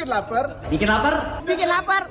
Bikin lapar. Bikin lapar. Bikin lapar.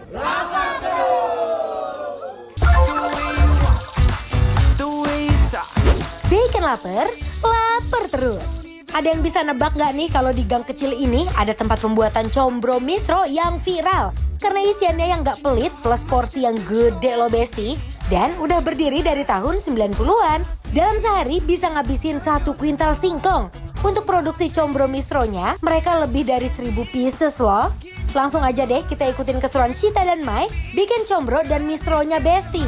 Bikin lapar, lapar terus. Ada yang bisa nebak nggak nih kalau di gang kecil ini ada tempat pembuatan combro misro yang viral? Karena isiannya yang nggak pelit plus porsi yang gede loh Besti. Dan udah berdiri dari tahun 90-an. Dalam sehari bisa ngabisin 1 kuintal singkong. Untuk produksi combro misronya, mereka lebih dari 1000 pieces loh. Langsung aja deh kita ikutin keseruan Shita dan Mike bikin combro dan misronya Besti.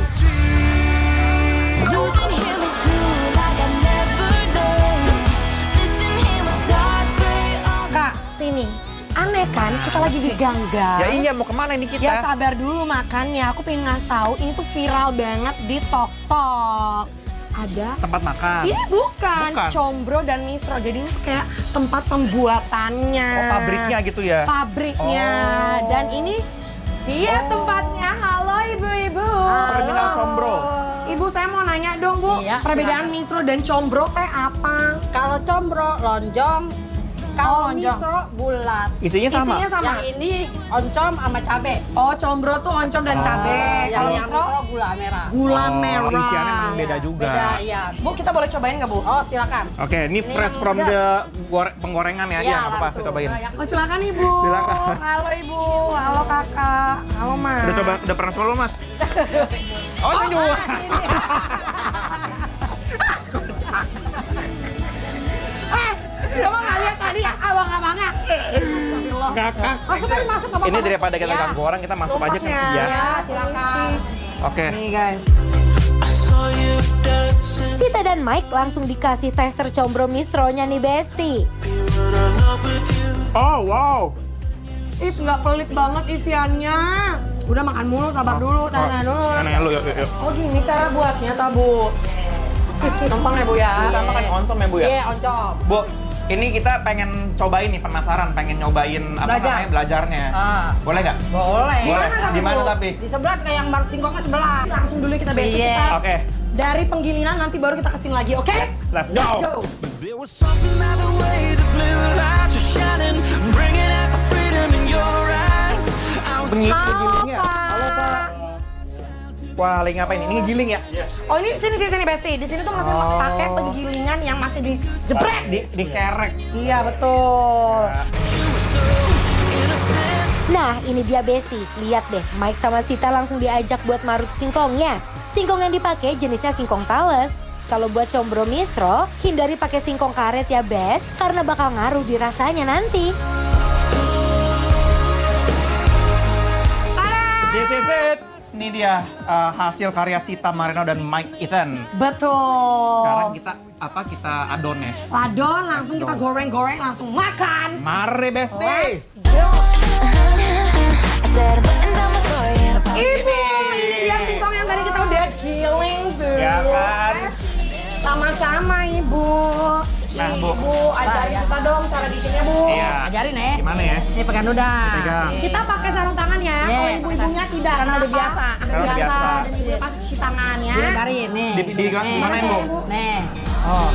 Kak, sini. Aneh kan, kita lagi di gang-gang. Ya iya, mau kemana ini kita? Ya sabar dulu makannya. Aku pengen ngasih tahu ini tuh viral banget di TokTok. Ada Tempat makan. ini bukan Bukan. combro dan misro. Jadi ini tuh kayak tempat pembuatannya. Oh, pabriknya gitu ya? Pabriknya. Oh. Dan ini dia tempatnya. Halo ibu-ibu. Terminal Combro. Ibu, saya mau nanya dong Bu, Iya, perbedaan silakan. misro dan combro teh apa? Kalau combro lonjong, kalau lonjong. misro bulat. Isinya sama? Isinya sama. Yang ini oncom sama cabe. Oh, combro tuh oncom dan cabe. Kalau Yang misro misro gula merah. gula Oh, merah. isiannya memang beda juga. Beda, iya. Bu, kita boleh cobain nggak Bu? Oh, silakan. Oke, ini Ini fresh yang from gas. the penggorengan ya. Iya, Iya, apa? langsung. Cobain. Oh, silakan Ibu. Silakan. Halo Ibu, halo Kakak, halo Mas. Udah pernah coba belum, Mas? Oh, ini juga. Coba nggak lihat tadi abang-abangnya? Astagfirullah. Kakak. Masuk aja, masuk. nggak Ini apa-apa. daripada kita Ya. ganggu orang, kita masuk aja ke Tumpaknya. ya. Ya, silakan. Oke. Nih guys. Shita dan Mike langsung dikasih tester combro misronya nih Besti. Oh, wow. Ih, nggak pelit banget isiannya. Udah makan mulu, sabar dulu, tanya dulu. Nanya lu, yuk. Oh gini cara buatnya, Bu. Gampang ya Bu ya? Sama kan oncom ya, Bu ya? Iya, oncom. Bu, ini kita pengen cobain nih, penasaran, pengen nyobain apa Belajar. namanya, belajarnya. Ah. Boleh nggak? Boleh. Boleh. Mana Di mana Bu? tapi? Di sebelah kayak yang bar singkongnya sebelah. Langsung dulu kita basic Iya. kita. Oke, Dari penggilinan nanti baru kita kesini lagi, oke? let's go. Go. There was something about the way the blue lights were shining, bringing out the freedom in your eyes. I was Pengilingnya. Pak. Halo, Pak. Wah, lagi ngapain ini? Ini ngegiling ya? Oh ini sini Besti. Di sini tuh masih Oh. pakai penggilingan yang masih dijepret. Di kerek. Iya betul. Nah ini dia Besti, lihat deh Mike sama Shita langsung diajak buat marut singkongnya. Singkong yang dipakai jenisnya singkong tales. Kalau buat combro misro, hindari pakai singkong karet ya Bes, karena bakal ngaruh di rasanya nanti. This is it. Ini dia hasil karya Shita Marino dan Mike Ethan. Betul. Sekarang kita adon ya. Ladon langsung Let's kita go. goreng-goreng langsung makan. Mari Besti. Ibu, ini dia singkong yang tadi kita udah giling tuh. Ya kan? Sama-sama Ibu. Nah, Nih, Bu. Ibu, ajarin ya. kita dong cara bikinnya Bu. Iya. Ajarin ya. Gimana ya? Ini pegang dulu dah. Pegang. Nih. Kita pakai sarung tangan ya, Iya, kalau ibu-ibunya tidak. Karena udah Kenapa? biasa. Udah Karena udah biasa. biasa. Dan ibu pasti cuci tangan ya. Dilebarin nih. Di Nih. mana Bu? Nih. Oh.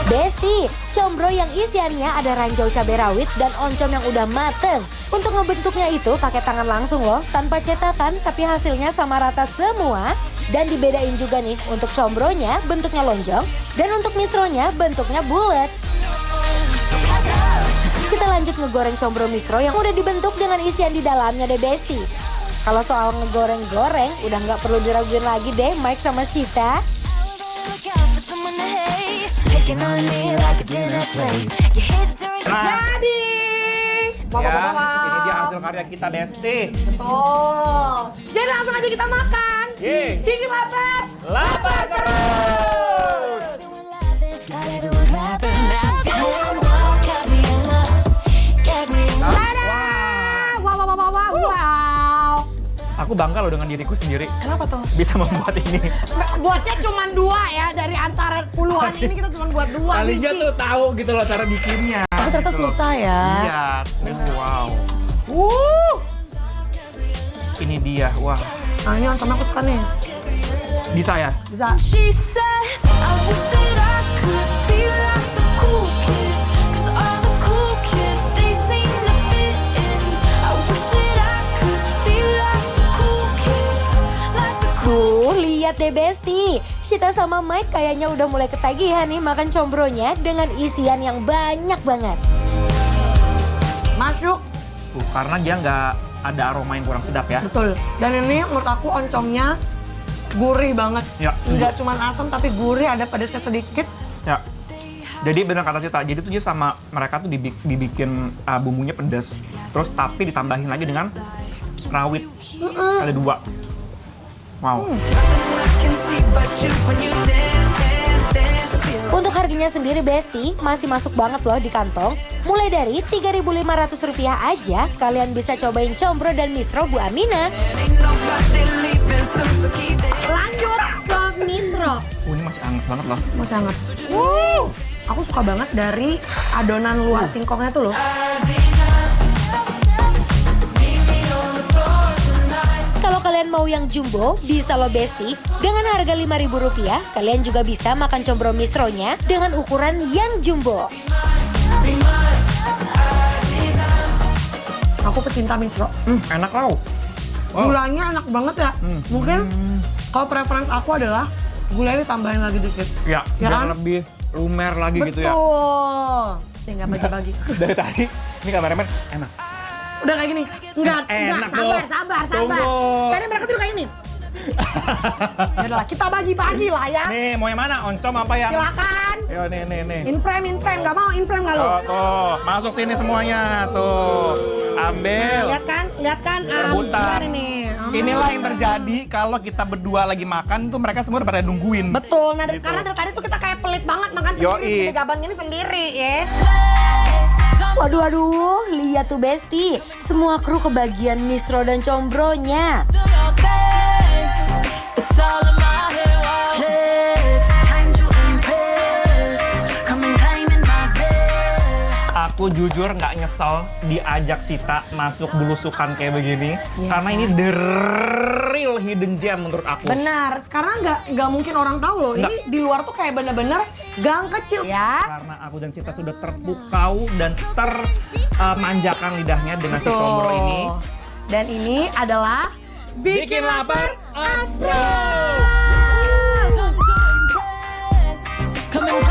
Besti, combro yang isiannya ada ranjau cabai rawit dan oncom yang udah mateng. Untuk ngebentuknya itu pakai tangan langsung loh, tanpa cetakan tapi hasilnya sama rata semua. Dan dibedain juga nih, untuk combronya bentuknya lonjong dan untuk misronya bentuknya bulat. Kita lanjut ngegoreng combro misro yang udah dibentuk dengan isian di dalamnya deh Besti. Kalau soal ngegoreng-goreng, udah nggak perlu diraguin lagi deh Mike sama Shita. Jadi. Ya, ini dia hasil karya kita Besti. Betul. Jadi langsung aja kita makan. Yeay. Bikin lapar. Lapar terus. Dadah. Wow. Aku bangga loh dengan diriku sendiri Kenapa tuh? bisa membuat ini. Buatnya cuma 2 ya, dari antara puluhan ini kita cuma buat 2. Palingnya tuh tahu gitu loh cara bikinnya. Tapi ternyata Gitu loh. susah ya. Iya, wow. Ini dia, wah. Nah ini sama aku suka nih. Bisa ya? Bisa. She says, I wish that I could be like the cool kids, 'cause all the cool kids, they seem to fit Lihat deh Besti, Syita sama Mike kayaknya udah mulai ketagihan nih makan combronya dengan isian yang banyak banget. Masuk. Karena dia nggak ada aroma yang kurang sedap ya. Betul. Dan ini menurut aku oncomnya gurih banget. Ya. Nggak cuma asam tapi gurih, ada pedasnya sedikit. Ya. Jadi benar kata Sita, jadi tuh dia sama mereka tuh dibikin bumbunya pedas. Terus tapi ditambahin lagi dengan rawit kali 2. Wow. Untuk harganya sendiri Besti masih masuk banget loh di kantong. Mulai dari Rp3.500 aja kalian bisa cobain combro dan misro Bu Amina. Lanjut ke misro. Ini masih hangat banget loh. Masih hangat. Aku suka banget dari adonan luar singkongnya tuh loh. Kalau kalian mau yang jumbo, bisa loh Besti. Dengan harga Rp5.000, kalian juga bisa makan combro misronya dengan ukuran yang jumbo. Aku pecinta misro. Enak tau. Wow. Gulanya enak banget ya. Mungkin kalau preference aku adalah gulanya ditambahin lagi dikit. Ya, Ya biar kan? lebih lumer lagi gitu ya. Betul. Sehingga bagi-bagi. Dari tadi, ini kameramen enak. Udah kayak gini. Enggak, Enak sabar, dong. sabar. Tunggu. Kayaknya mereka tuh kayak ini. Yaudah, kita bagi-bagi lah ya. Nih, mau yang mana? Oncom apa yang? Silakan. Yo, nih. In frame. Gak mau in frame gak lo? Tuh, masuk sini semuanya. Tuh, ambil. Lihat kan. Rebutan. Ini. Inilah yang terjadi kalau kita berdua lagi makan tuh mereka semua udah pada nungguin. Betul, Gitu. karena dari tadi tuh kita kayak pelit banget makan Yoi. sendiri, segede gaban gini sendiri ya. Waduh, lihat tuh Besti. Semua kru kebagian misro dan combronya. It's all in my head, wow. It's time to impress. Come and climb in my bed. Aku jujur nggak nyesel diajak Sita masuk belusukan kayak begini. Karena ini the real hidden gem menurut aku. Benar, karena nggak mungkin orang tahu loh. Nggak. Ini di luar tuh kayak bener-bener gang kecil ya. Karena aku dan Sita sudah terpukau dan termanjakan lidahnya dengan si combro ini. Dan ini adalah Bikin lapar Afro. Come and